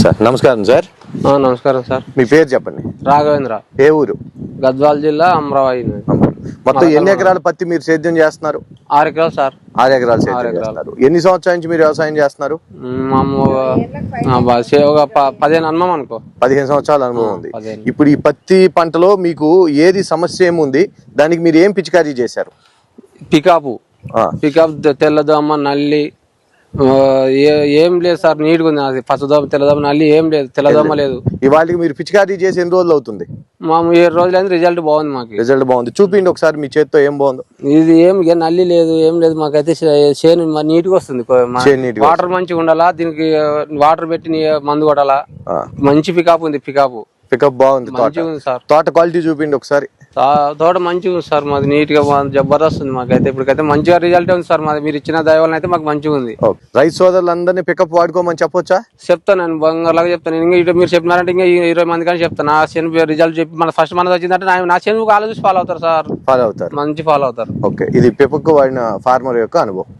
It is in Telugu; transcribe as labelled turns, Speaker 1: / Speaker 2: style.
Speaker 1: సార్ నమస్కారం సార్.
Speaker 2: నమస్కారం సార్.
Speaker 1: మీ పేరు చెప్పండి.
Speaker 2: రాఘవేంద్ర.
Speaker 1: ఏ ఊరు?
Speaker 2: గద్వాల జిల్లా అమరావతి.
Speaker 1: మొత్తం ఎన్ని ఎకరాల పత్తి మీరు సేద్యం చేస్తున్నారు?
Speaker 2: 6 ఎకరాలు సార్.
Speaker 1: 6 ఎకరాలు సేద్యం చేస్తున్నారు. ఎన్ని సంవత్సరాల నుంచి మీరు వ్యవసాయం చేస్తున్నారు?
Speaker 2: ఒక 15 అనుభవం అనుకో.
Speaker 1: 15 సంవత్సరాల అనుభవం ఉంది. ఇప్పుడు ఈ పత్తి పంటలో మీకు ఏది సమస్య ఏముంది? దానికి మీరు ఏం పిచికారీ చేశారు?
Speaker 2: పికాపు తెల్లదోమ నల్లి ఏం లేదు సార్. నీట్గా ఉంది. అది పచ్చదోమ తెల్లదోమ నల్లి ఏం లేదు. తెల్లదోమ లేదు.
Speaker 1: ఇవాళకి మీరు పిచికారీ చేసి ఎన్ని రోజులు అవుతుంది?
Speaker 2: 7 రోజులైంది. రిజల్ట్ బాగుంది. మాకు
Speaker 1: రిజల్ట్ బాగుంది. చూపిండి ఒకసారి మీ చేతితో ఏం బాగుందో.
Speaker 2: ఇది నల్లి లేదు, ఏం లేదు. మాకైతే చేను నీట్గా వస్తుంది. వాటర్ మంచిగా ఉండాలా, దీనికి వాటర్ పెట్టి మందు కొట్టాలా. మంచి పికప్ ఉంది. పికప్
Speaker 1: బాగుంది. తోట క్వాలిటీ చూపిండి ఒకసారి.
Speaker 2: తోట మంచిగా ఉంది సార్. మాది నీట్ గా జబర్దస్త్ ఉంది. మాకైతే ఇప్పటికైతే మంచిగా రిజల్ట్ ఉంది సార్. మాది మీరు ఇచ్చిన దయవలన అయితే మాకు మంచిగా ఉంది.
Speaker 1: రైతు సోదరులందరినీ పికప్ వాడుకోమని చెప్పొచ్చా?
Speaker 2: చెప్తాను నేను బంగారులాగా చెప్తాను. ఇంకా మీరు చెప్పినారంటే ఇంకా 20 మంది కానీ చెప్తాను. నా చేను రిజల్ట్ చెప్పి మన ఫస్ట్ మనది వచ్చిందంటే నా చేను ఆలోచించి ఫాలో అవుతారు సార్.
Speaker 1: ఫాలో అవుతారు.
Speaker 2: మంచి ఫాలో అవుతారు.
Speaker 1: ఓకే, ఇది పికప్ వాడిన ఫార్మర్ యొక్క అనుభవం.